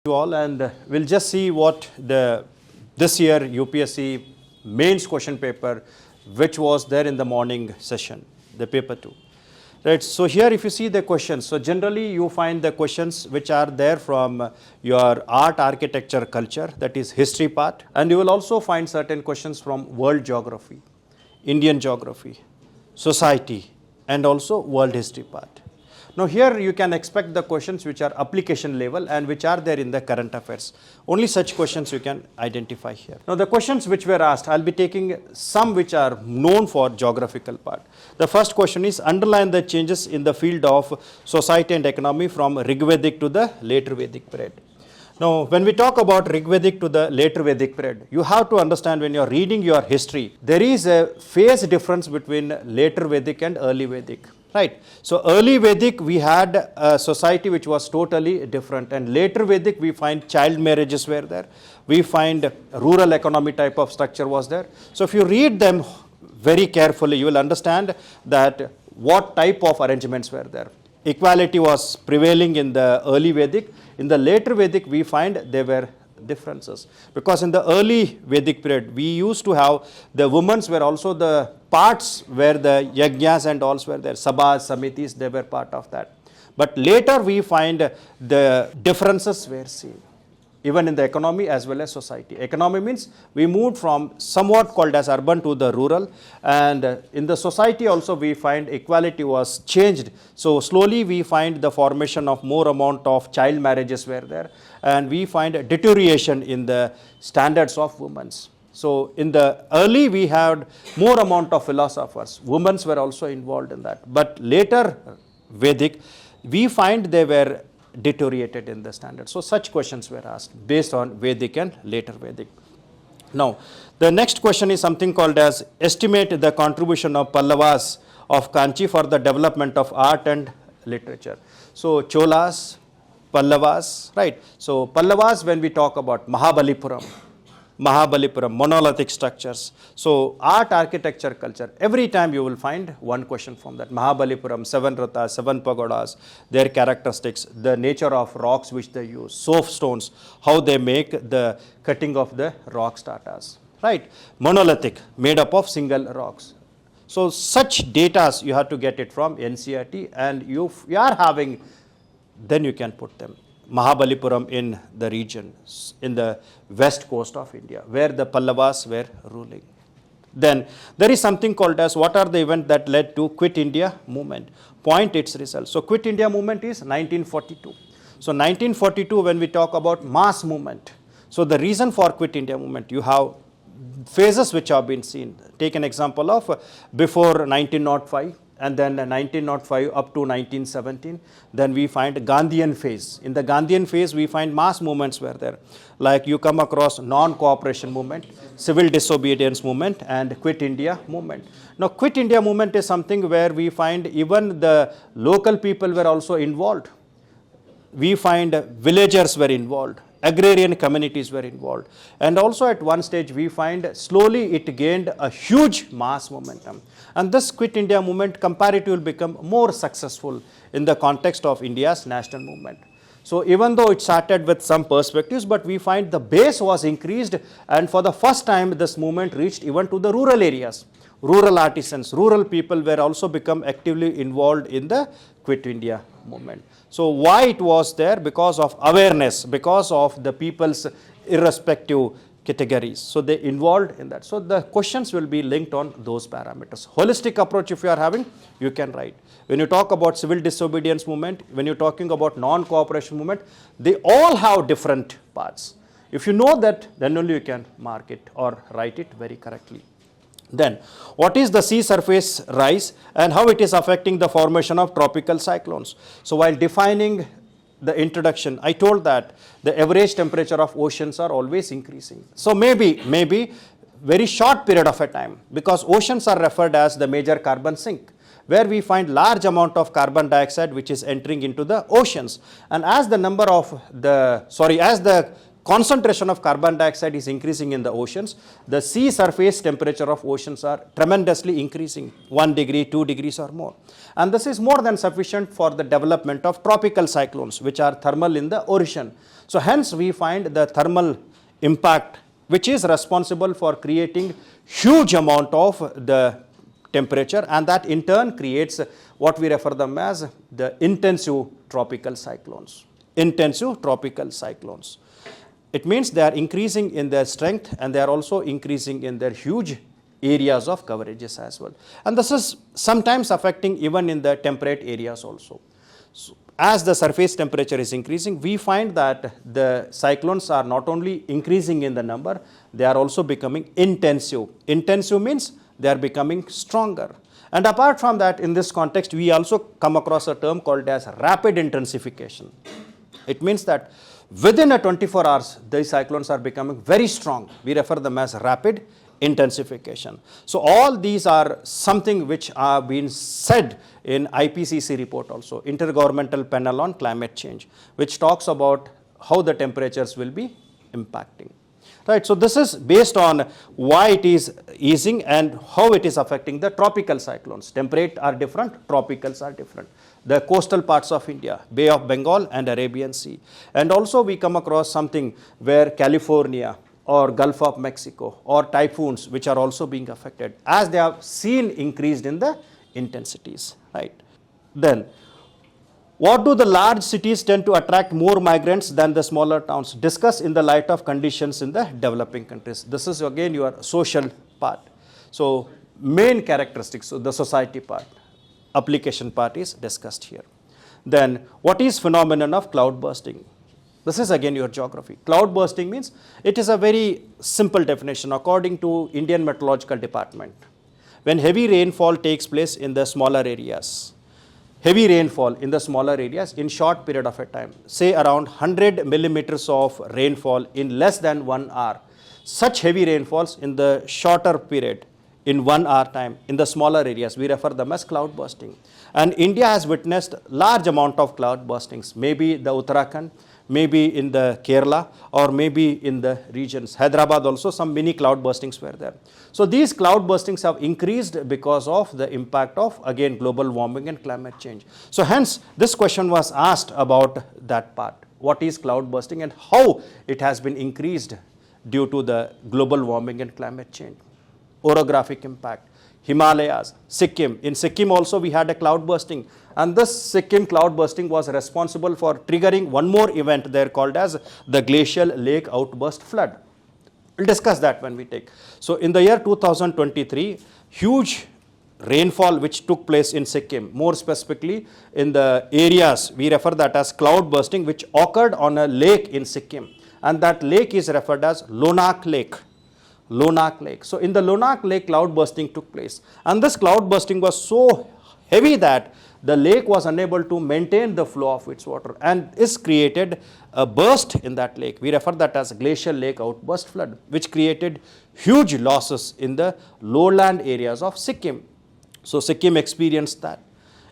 You all, and we'll just see what this year UPSC mains question paper which was there in the morning session, the paper 2. Right, so here if you see the questions, so generally you find the questions which are there from your art, architecture, culture, that is history part, and you will also find certain questions from world geography, Indian geography, society, and also world history part. Now here you can expect the questions which are application level and which are there in the current affairs. Only such questions you can identify here. Now the questions which were asked, I'll be taking some which are known for geographical part. The first question is, underline the changes in the field of society and economy from Rigvedic to the later Vedic period. Now, when we talk about Rigvedic to the later Vedic period, you have to understand when you are reading your history, there is a phase difference between later Vedic and early Vedic. Right. So early Vedic we had a society which was totally different, and later Vedic we find child marriages were there. We find rural economy type of structure was there. So if you read them very carefully, you will understand that what type of arrangements were there. Equality was prevailing in the early Vedic. In the later Vedic we find there were differences, because in the early Vedic period we used to have the women were also the parts where the yajnas and all were there, sabhas, samitis, they were part of that. But later we find the differences were seen even in the economy as well as society. Economy means we moved from somewhat called as urban to the rural, and in the society also we find equality was changed. So slowly we find the formation of more amount of child marriages were there, and we find a deterioration in the standards of women. So in the early we had more amount of philosophers, women were also involved in that, but later Vedic we find they were deteriorated in the standard. So such questions were asked based on Vedic and later Vedic. Now the next question is something called as, estimate the contribution of Pallavas of Kanchi for the development of art and literature. So Cholas, Pallavas, right. So Pallavas, when we talk about Mahabalipuram, monolithic structures. So art, architecture, culture, every time you will find one question from that. Mahabalipuram, 7 rathas, 7 pagodas, their characteristics, the nature of rocks which they use, soft stones, how they make the cutting of the rock stratas, right. Monolithic, made up of single rocks. So such data you have to get it from NCERT, and you are having, then you can put them. Mahabalipuram in the region, in the west coast of India, where the Pallavas were ruling. Then there is something called as, what are the events that led to Quit India movement? Point its results. So Quit India movement is 1942. So 1942, when we talk about mass movement, so the reason for Quit India movement, you have phases which have been seen. Take an example of before 1905. And then 1905 up to 1917, then we find Gandhian phase. In the Gandhian phase, we find mass movements were there. Like you come across non-cooperation movement, civil disobedience movement, and Quit India movement. Now, Quit India movement is something where we find even the local people were also involved. We find villagers were involved. Agrarian communities were involved, and also at one stage we find slowly it gained a huge mass momentum, and this Quit India movement comparatively will become more successful in the context of India's national movement. So even though it started with some perspectives, but we find the base was increased, and for the first time this movement reached even to the rural areas. Rural artisans, rural people were also become actively involved in the Quit India movement. So why it was there? Because of awareness, because of the people's irrespective categories. So they involved in that. So the questions will be linked on those parameters. Holistic approach if you are having, you can write. When you talk about civil disobedience movement, when you're talking about non-cooperation movement, they all have different parts. If you know that, then only you can mark it or write it very correctly. Then, what is the sea surface rise and how it is affecting the formation of tropical cyclones? So while defining the introduction, I told that the average temperature of oceans are always increasing. So maybe very short period of a time, because oceans are referred as the major carbon sink, where we find large amount of carbon dioxide which is entering into the oceans. And as the concentration of carbon dioxide is increasing in the oceans, the sea surface temperature of oceans are tremendously increasing, 1 degree, 2 degrees or more. And this is more than sufficient for the development of tropical cyclones, which are thermal in the ocean. So hence we find the thermal impact, which is responsible for creating huge amount of the temperature, and that in turn creates what we refer them as the intensive tropical cyclones. Intensive tropical cyclones. It means they are increasing in their strength, and they are also increasing in their huge areas of coverages as well. And this is sometimes affecting even in the temperate areas also. So as the surface temperature is increasing, we find that the cyclones are not only increasing in the number, they are also becoming intensive. Intensive means they are becoming stronger. And apart from that, in this context, we also come across a term called as rapid intensification. It means that within a 24 hours, these cyclones are becoming very strong. We refer them as rapid intensification. So all these are something which are being said in IPCC report also, Intergovernmental Panel on Climate Change, which talks about how the temperatures will be impacting. Right, so this is based on why it is easing and how it is affecting the tropical cyclones. Temperate are different, tropicals are different. The coastal parts of India, Bay of Bengal and Arabian Sea. And also we come across something where California or Gulf of Mexico or typhoons, which are also being affected, as they have seen increased in the intensities, right. Then, what do the large cities tend to attract more migrants than the smaller towns? Discuss in the light of conditions in the developing countries. This is again your social part. So main characteristics, so the society part, application part is discussed here. Then what is phenomenon of cloud bursting? This is again your geography. Cloud bursting means, it is a very simple definition according to Indian Meteorological Department. When heavy rainfall takes place in the smaller areas, heavy rainfall in the smaller areas in short period of a time, say around 100 millimeters of rainfall in less than 1 hour. Such heavy rainfalls in the shorter period, in 1 hour time, in the smaller areas, we refer them as cloud bursting. And India has witnessed large amount of cloud burstings, maybe the Uttarakhand, maybe in the Kerala, or maybe in the regions. Hyderabad also, some mini cloud burstings were there. So these cloud burstings have increased because of the impact of, again, global warming and climate change. So hence, this question was asked about that part. What is cloud bursting and how it has been increased due to the global warming and climate change. Orographic impact. Himalayas, Sikkim. In Sikkim also we had a cloud bursting, and this Sikkim cloud bursting was responsible for triggering one more event there called as the glacial lake outburst flood. We'll discuss that when we take. So in the year 2023, huge rainfall which took place in Sikkim, more specifically in the areas, we refer that as cloud bursting, which occurred on a lake in Sikkim, and that lake is referred as Lonak Lake. Lonak Lake. So in the Lonak Lake, cloud bursting took place, and this cloud bursting was so heavy that the lake was unable to maintain the flow of its water, and this created a burst in that lake. We refer that as glacial lake outburst flood, which created huge losses in the lowland areas of Sikkim. So Sikkim experienced that.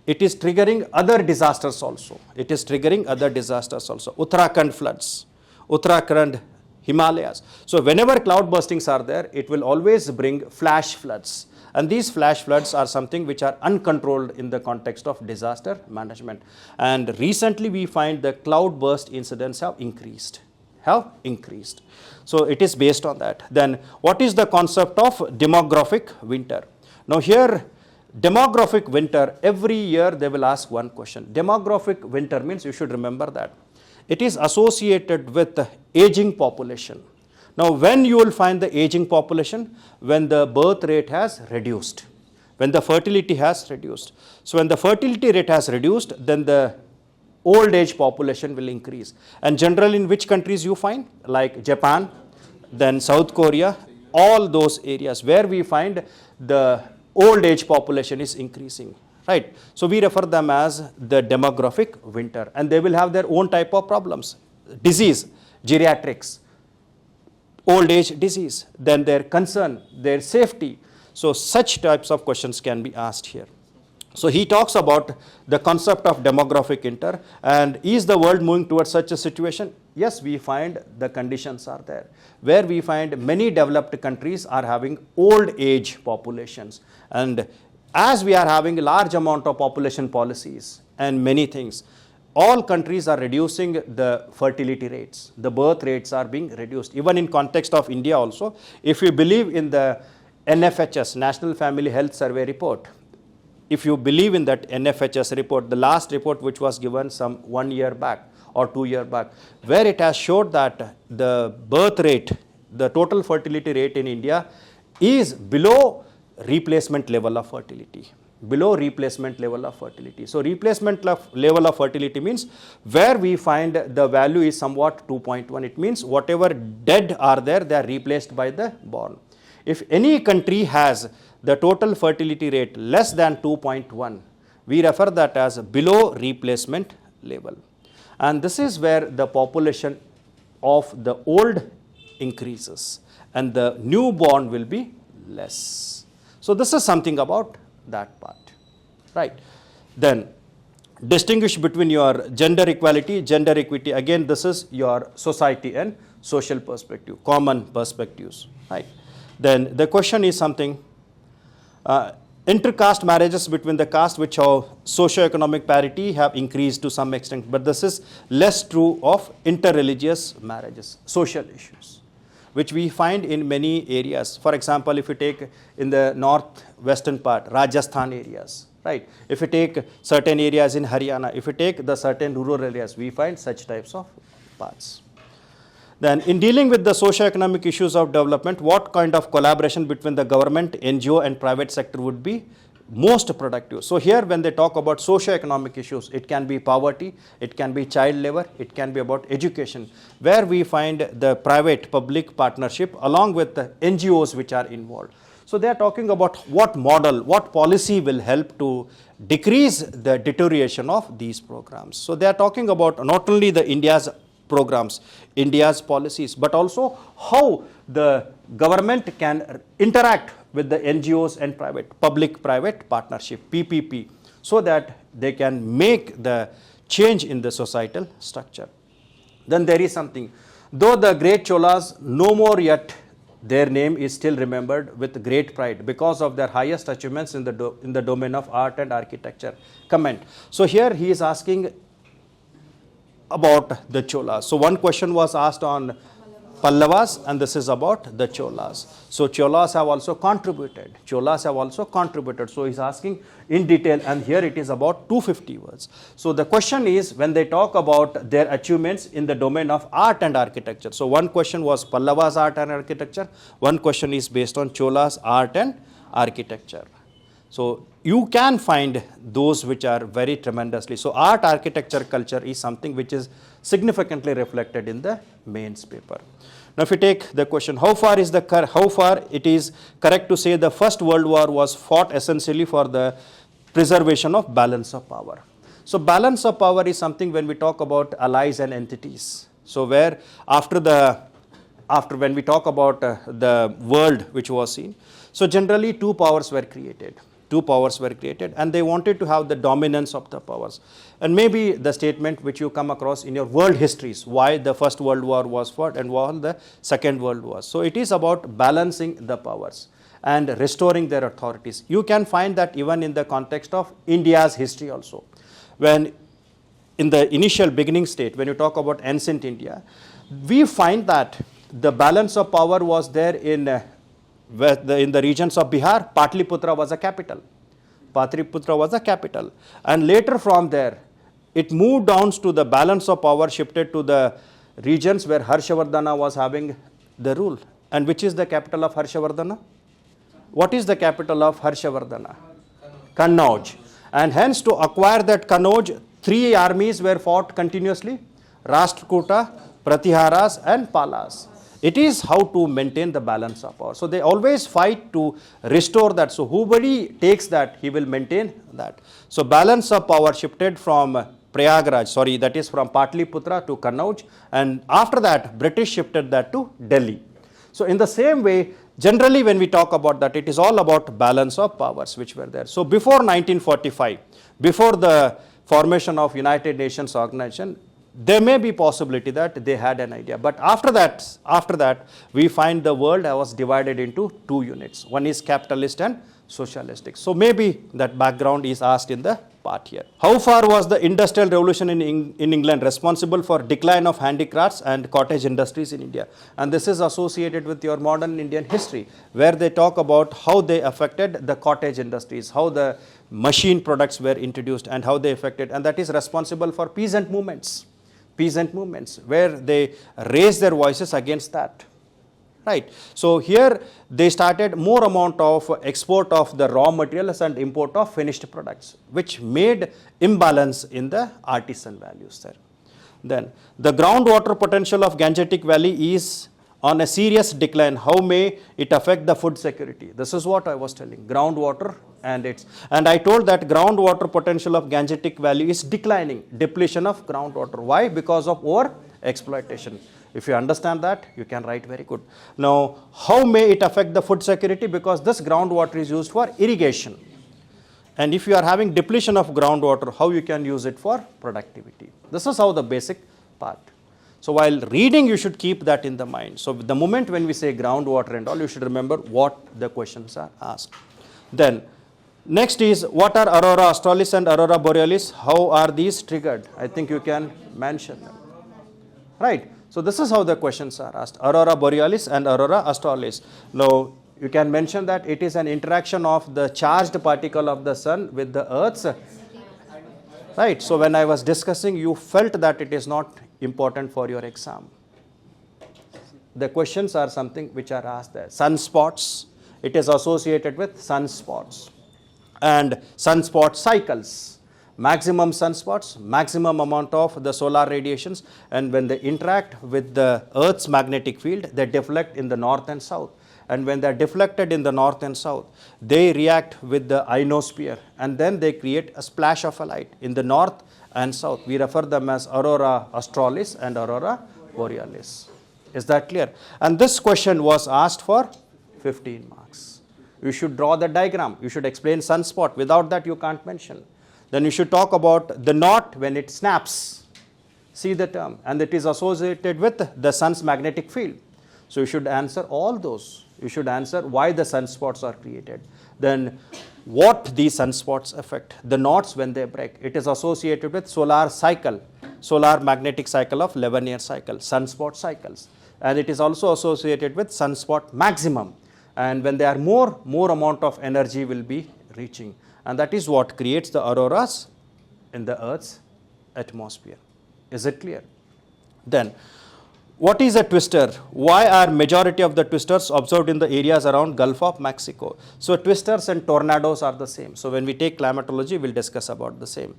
It is triggering other disasters also. It is triggering other disasters also. Uttarakhand floods, Uttarakhand, Himalayas. So whenever cloud burstings are there, it will always bring flash floods. And these flash floods are something which are uncontrolled in the context of disaster management. And recently we find the cloud burst incidents have increased. So it is based on that. Then what is the concept of demographic winter? Now here, demographic winter, every year they will ask one question. Demographic winter means, you should remember that it is associated with the aging population. Now, when you will find the aging population? When the birth rate has reduced, when the fertility has reduced. So, when the fertility rate has reduced, then the old age population will increase. And generally in which countries you find? Like Japan, then South Korea, all those areas where we find the old age population is increasing. Right. So we refer them as the demographic winter, and they will have their own type of problems. Disease, geriatrics, old age disease, then their concern, their safety. So such types of questions can be asked here. So he talks about the concept of demographic inter, and is the world moving towards such a situation? Yes, we find the conditions are there, where we find many developed countries are having old age populations, and as we are having a large amount of population policies and many things, all countries are reducing the fertility rates, the birth rates are being reduced. Even in context of India also, if you believe in the NFHS, National Family Health Survey report, if you believe in that NFHS report, the last report which was given some 1 year back or 2 years back, where it has showed that the birth rate, the total fertility rate in India is below replacement level of fertility. Below replacement level of fertility. So replacement level of fertility means where we find the value is somewhat 2.1. It means whatever dead are there, they are replaced by the born. If any country has the total fertility rate less than 2.1, we refer that as below replacement level. And this is where the population of the old increases and the newborn will be less. So this is something about that part, right? Then distinguish between your gender equality, gender equity. Again, this is your society and social perspective, common perspectives, right? Then the question is something, intercaste marriages between the caste which have socio-economic parity have increased to some extent, but this is less true of interreligious marriages, social issues, which we find in many areas. For example, if you take in the northwestern part, Rajasthan areas, right? If you take certain areas in Haryana, if you take the certain rural areas, we find such types of parts. Then in dealing with the socio-economic issues of development, what kind of collaboration between the government, NGO and private sector would be most productive? So here when they talk about socio-economic issues, it can be poverty, it can be child labor, it can be about education, where we find the private public partnership along with the NGOs which are involved. So they are talking about what model, what policy will help to decrease the deterioration of these programs. So they are talking about not only the India's programs, India's policies, but also how the government can interact with the NGOs and public-private partnership, PPP, so that they can make the change in the societal structure. Then there is something, though the great Cholas no more yet, their name is still remembered with great pride because of their highest achievements in the domain of art and architecture. Comment. So here he is asking about the Cholas. So one question was asked on Pallavas, and this is about the Cholas. So Cholas have also contributed. Cholas have also contributed. So he's asking in detail, and here it is about 250 words. So the question is, when they talk about their achievements in the domain of art and architecture. So one question was Pallavas art and architecture. One question is based on Cholas art and architecture. So you can find those which are very tremendously. So art, architecture, culture is something which is significantly reflected in the mains paper. Now if you take the question, how far it is correct to say the First World War was fought essentially for the preservation of balance of power. So balance of power is something when we talk about allies and entities. So where when we talk about the world which was seen, so generally two powers were created. And they wanted to have the dominance of the powers. And maybe the statement which you come across in your world histories, why the First World War was fought and why the Second World War. So it is about balancing the powers and restoring their authorities. You can find that even in the context of India's history also. When in the initial beginning state, when you talk about ancient India, we find that the balance of power was there in the regions of Bihar. Patliputra was a capital. And later from there, it moved down to the balance of power shifted to the regions where Harshavardhana was having the rule. And which is the capital of Harshavardhana? What is the capital of Harshavardhana? Kannauj. And hence to acquire that Kannauj, 3 armies were fought continuously: Rashtrakuta, Pratiharas and Palas. It is how to maintain the balance of power. So they always fight to restore that. So whoever takes that, he will maintain that. So balance of power shifted from Prayagraj, that is from Patliputra to Kannauj, and after that British shifted that to Delhi. So in the same way, generally when we talk about that, it is all about balance of powers which were there. So before 1945, before the formation of United Nations Organization, there may be possibility that they had an idea. But after that, we find the world was divided into two units. One is capitalist and socialistic. So maybe that background is asked in the part here. How far was the Industrial Revolution in England responsible for decline of handicrafts and cottage industries in India? And this is associated with your modern Indian history, where they talk about how they affected the cottage industries, how the machine products were introduced and how they affected, and that is responsible for peasant movements, where they raised their voices against that. Right. So here they started more amount of export of the raw materials and import of finished products, which made imbalance in the artisan values there. Then the groundwater potential of Gangetic Valley is on a serious decline. How may it affect the food security? This is what I was telling. Groundwater and I told that groundwater potential of Gangetic Valley is declining, depletion of groundwater. Why? Because of over exploitation. If you understand that, you can write very good. Now, how may it affect the food security? Because this groundwater is used for irrigation. And if you are having depletion of groundwater, how you can use it for productivity? This is how the basic part. So while reading, you should keep that in the mind. So the moment when we say groundwater and all, you should remember what the questions are asked. Then next is, what are Aurora Australis and Aurora Borealis? How are these triggered? I think you can mention them. Right. So this is how the questions are asked. Aurora Borealis and Aurora Australis. Now you can mention that it is an interaction of the charged particle of the sun with the earth's. Right. So when I was discussing, you felt that it is not important for your exam. The questions are something which are asked there. Sunspots. It is associated with sunspots and sunspot cycles. Maximum sunspots, maximum amount of the solar radiations, and when they interact with the Earth's magnetic field, they deflect in the north and south. And when they are deflected in the north and south, they react with the ionosphere, and then they create a splash of a light in the north and south. We refer them as Aurora Australis and Aurora Borealis. Is that clear? And this question was asked for 15 marks. You should draw the diagram. You should explain sunspot. Without that, you can't mention. Then you should talk about the knot when it snaps. See the term. And it is associated with the sun's magnetic field. So you should answer all those. You should answer why the sunspots are created. Then what these sunspots affect. The knots when they break. It is associated with solar cycle, solar magnetic cycle of 11-year cycle, sunspot cycles. And it is also associated with sunspot maximum. And when they are more amount of energy will be reaching. And that is what creates the auroras in the Earth's atmosphere. Is it clear? Then, what is a twister? Why are majority of the twisters observed in the areas around Gulf of Mexico? So twisters and tornadoes are the same. So when we take climatology, we'll discuss about the same.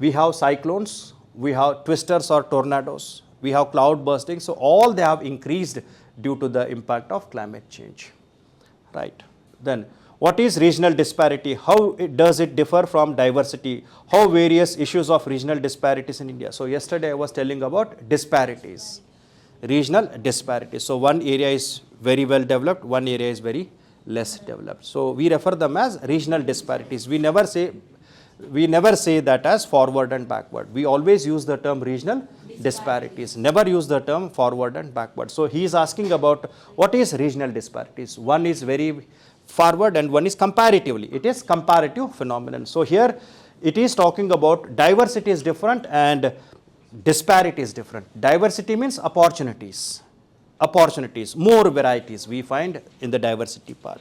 We have cyclones, we have twisters or tornadoes, we have cloud bursting. So all they have increased due to the impact of climate change. Right. Then, what is regional disparity? How does it differ from diversity? How various issues of regional disparities in India? So yesterday I was telling about disparities, regional disparities. So one area is very well developed, one area is very less developed. So we refer them as regional disparities. We never say that as forward and backward. We always use the term regional disparities, never use the term forward and backward. So he is asking about what is regional disparities. One is very forward and one is comparatively. It is comparative phenomenon. So here it is talking about diversity is different and disparity is different. Diversity means opportunities, more varieties we find in the diversity part.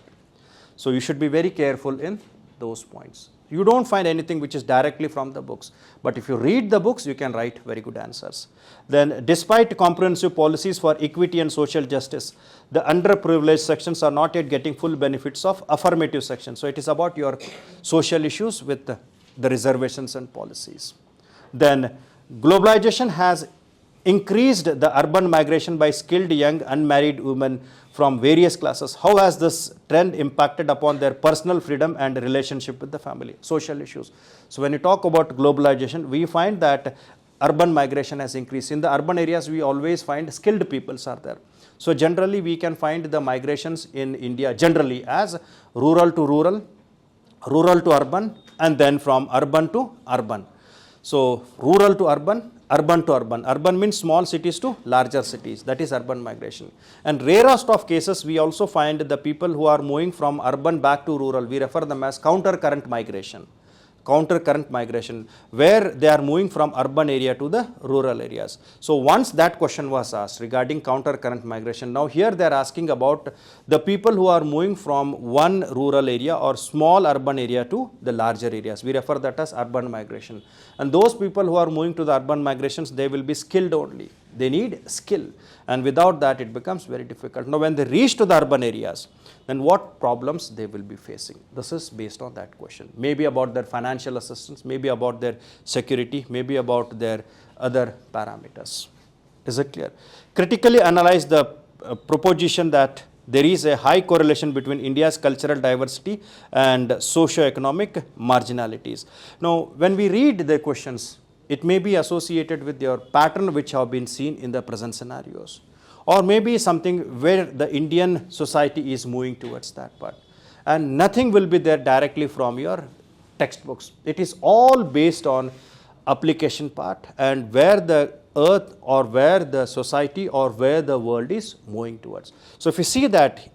So you should be very careful in those points. You don't find anything which is directly from the books, but if you read the books, you can write very good answers. Then, despite comprehensive policies for equity and social justice, the underprivileged sections are not yet getting full benefits of affirmative section. So it is about your social issues with the reservations and policies. Then, globalization has increased the urban migration by skilled young unmarried women from various classes. How has this trend impacted upon their personal freedom and relationship with the family? Social issues. So when you talk about globalization, we find that urban migration has increased. In the urban areas, we always find skilled peoples are there. So generally we can find the migrations in India generally as rural to rural, rural to urban, and then from urban to urban. So rural to urban, urban to urban. Urban means small cities to larger cities. That is urban migration. And rarest of cases, we also find the people who are moving from urban back to rural. We refer them as counter current migration. Counter current migration, where they are moving from urban area to the rural areas. So once that question was asked regarding counter current migration, now here they are asking about the people who are moving from one rural area or small urban area to the larger areas. We refer that as urban migration. And those people who are moving to the urban migrations, they will be skilled only. They need skill, and without that it becomes very difficult. Now when they reach to the urban areas, then what problems they will be facing? This is based on that question. Maybe about their financial assistance, maybe about their security, maybe about their other parameters. Is it clear? Critically analyze the proposition that there is a high correlation between India's cultural diversity and socio-economic marginalities. Now when we read the questions, it may be associated with your pattern which have been seen in the present scenarios, or maybe something where the Indian society is moving towards that part, and nothing will be there directly from your textbooks. It is all based on application part and where the earth or where the society or where the world is moving towards. So if you see that,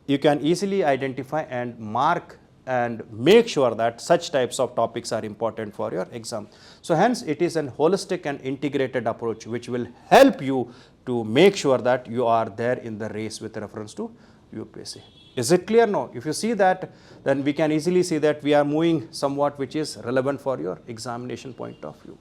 you can easily identify and mark and make sure that such types of topics are important for your exam. So hence it is an holistic and integrated approach which will help you to make sure that you are there in the race with reference to UPSC. Is it clear now? If you see that, then we can easily see that we are moving somewhat which is relevant for your examination point of view.